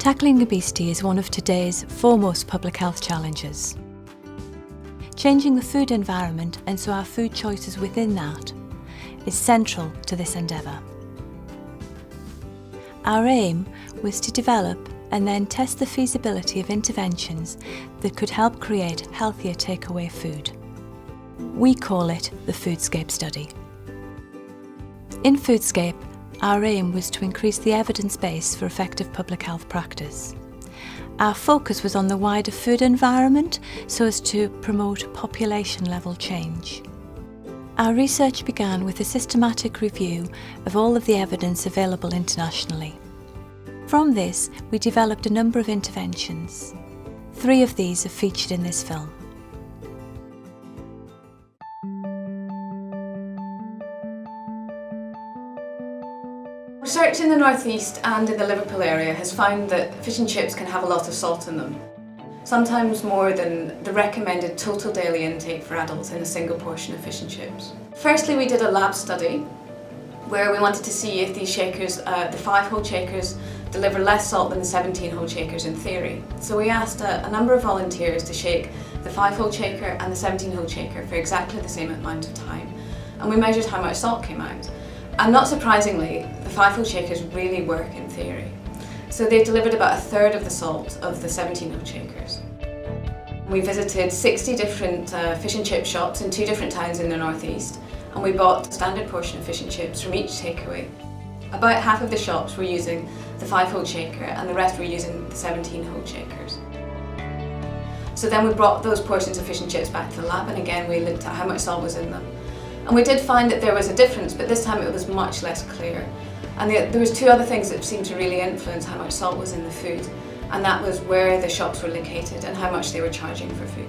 Tackling obesity is one of today's foremost public health challenges. Changing the food environment, and so our food choices within that, is central to this endeavour. Our aim was to develop and then test the feasibility of interventions that could help create healthier takeaway food. We call it the Foodscape study. In Foodscape, our aim was to increase the evidence base for effective public health practice. Our focus was on the wider food environment so as to promote population-level change. Our research began with a systematic review of all of the evidence available internationally. From this, we developed a number of interventions. 3 of these are featured in this film. Research in the North East and in the Liverpool area has found that fish and chips can have a lot of salt in them, sometimes more than the recommended total daily intake for adults in a single portion of fish and chips. Firstly, we did a lab study where we wanted to see if these shakers, the 5-hole shakers, deliver less salt than the 17-hole shakers in theory. So we asked a number of volunteers to shake the 5-hole shaker and the 17-hole shaker for exactly the same amount of time, and we measured how much salt came out. And not surprisingly, the 5-hole shakers really work in theory. So they delivered about 1/3 of the salt of the 17-hole shakers. We visited 60 different fish and chip shops in 2 different towns in the North East, and we bought a standard portion of fish and chips from each takeaway. About half of the shops were using the 5-hole shaker and the rest were using the 17-hole shakers. So then we brought those portions of fish and chips back to the lab, and again we looked at how much salt was in them. And we did find that there was a difference, but this time it was much less clear. And there was 2 other things that seemed to really influence how much salt was in the food, and that was where the shops were located and how much they were charging for food.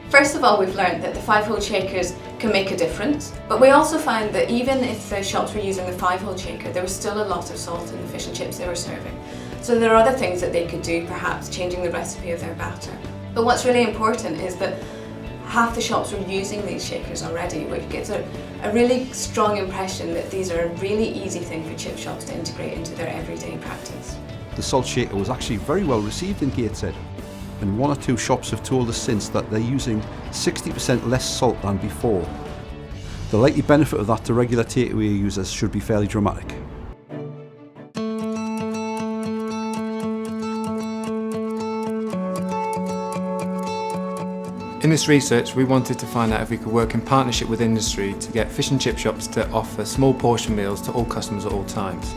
First of all, we've learned that the 5-hole shakers can make a difference, but we also found that even if the shops were using the 5-hole shaker, there was still a lot of salt in the fish and chips they were serving. So there are other things that they could do, perhaps changing the recipe of their batter. But what's really important is that half the shops were using these shakers already, which gives a really strong impression that these are a really easy thing for chip shops to integrate into their everyday practice. The salt shaker was actually very well received in Gateshead, and 1 or 2 shops have told us since that they're using 60% less salt than before. The likely benefit of that to regular takeaway users should be fairly dramatic. In this research, we wanted to find out if we could work in partnership with industry to get fish and chip shops to offer small portion meals to all customers at all times.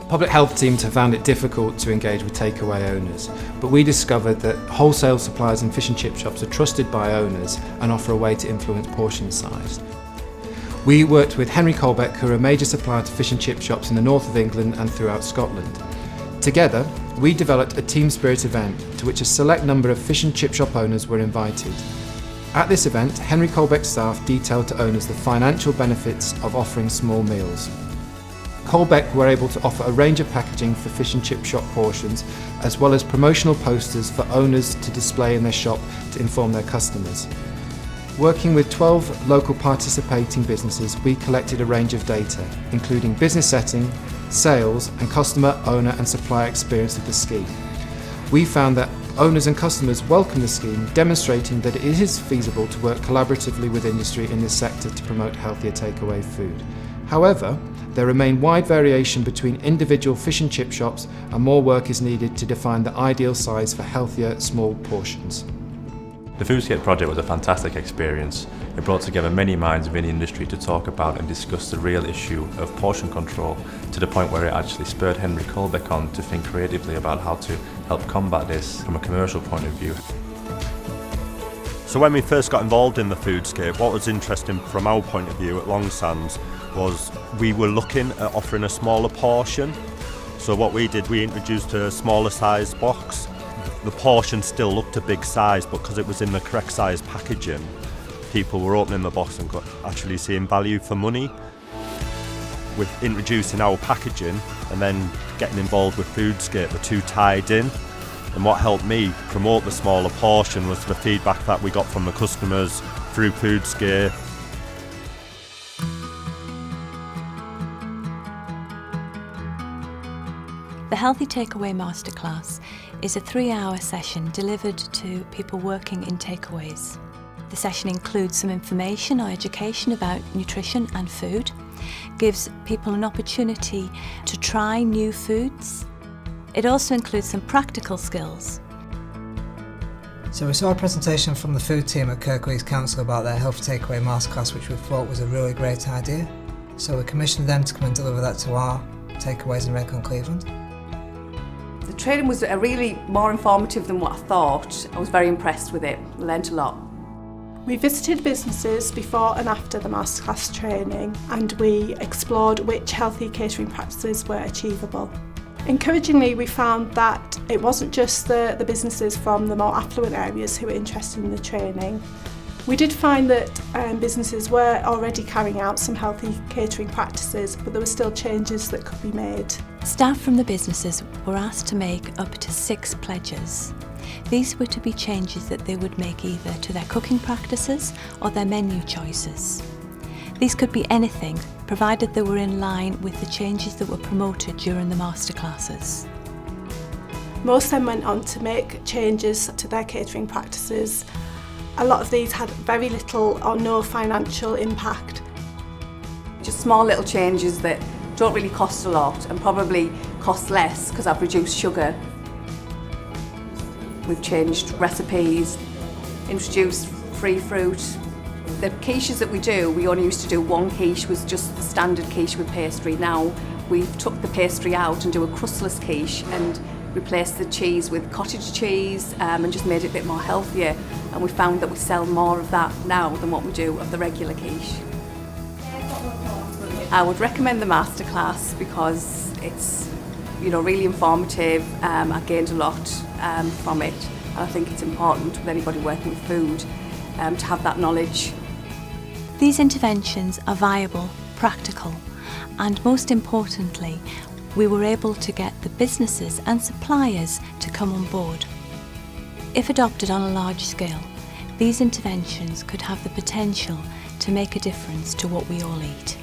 Public health teams have found it difficult to engage with takeaway owners, but we discovered that wholesale suppliers and fish and chip shops are trusted by owners and offer a way to influence portion size. We worked with Henry Colbeck, who are a major supplier to fish and chip shops in the north of England and throughout Scotland. Together, we developed a team spirit event to which a select number of fish and chip shop owners were invited. At this event, Henry Colbeck's staff detailed to owners the financial benefits of offering small meals. Colbeck were able to offer a range of packaging for fish and chip shop portions, as well as promotional posters for owners to display in their shop to inform their customers. Working with 12 local participating businesses, we collected a range of data, including business setting, sales, and customer, owner and supplier experience of the scheme. We found that owners and customers welcome the scheme, demonstrating that it is feasible to work collaboratively with industry in this sector to promote healthier takeaway food. However, there remain wide variation between individual fish and chip shops, and more work is needed to define the ideal size for healthier small portions. The Foodscape project was a fantastic experience. It brought together many minds within the industry to talk about and discuss the real issue of portion control, to the point where it actually spurred Henry Colbeck on to think creatively about how to help combat this from a commercial point of view. So when we first got involved in the Foodscape, what was interesting from our point of view at Longsands was we were looking at offering a smaller portion. So what we did, we introduced a smaller size box. The portion still looked a big size, but because it was in the correct size packaging, people were opening the box and actually seeing value for money. With introducing our packaging and then getting involved with Foodscape, the 2 tied in. And what helped me promote the smaller portion was the feedback that we got from the customers through Foodscape. The Healthy Takeaway Masterclass is a 3-hour session delivered to people working in takeaways. The session includes some information or education about nutrition and food, gives people an opportunity to try new foods. It also includes some practical skills. So we saw a presentation from the food team at Kirklees Council about their Healthy Takeaway Masterclass, which we thought was a really great idea. So we commissioned them to come and deliver that to our takeaways in Redcar and Cleveland. The training was really more informative than what I thought. I was very impressed with it, learnt a lot. We visited businesses before and after the masterclass training, and we explored which healthy catering practices were achievable. Encouragingly, we found that it wasn't just the businesses from the more affluent areas who were interested in the training. We did find that businesses were already carrying out some healthy catering practices, but there were still changes that could be made. Staff from the businesses were asked to make up to 6 pledges. These were to be changes that they would make either to their cooking practices or their menu choices. These could be anything, provided they were in line with the changes that were promoted during the masterclasses. Most then went on to make changes to their catering practices. A lot of these had very little or no financial impact. Just small little changes that don't really cost a lot and probably cost less because I've reduced sugar. We've changed recipes, introduced free fruit. The quiches that we do, we only used to do one quiche, was just the standard quiche with pastry. Now we've took the pastry out and do a crustless quiche and replaced the cheese with cottage cheese and just made it a bit more healthier. And we found that we sell more of that now than what we do of the regular quiche. I would recommend the masterclass because it's really informative. I gained a lot from it, and I think it's important with anybody working with food to have that knowledge. These interventions are viable, practical, and most importantly, we were able to get the businesses and suppliers to come on board. If adopted on a large scale, these interventions could have the potential to make a difference to what we all eat.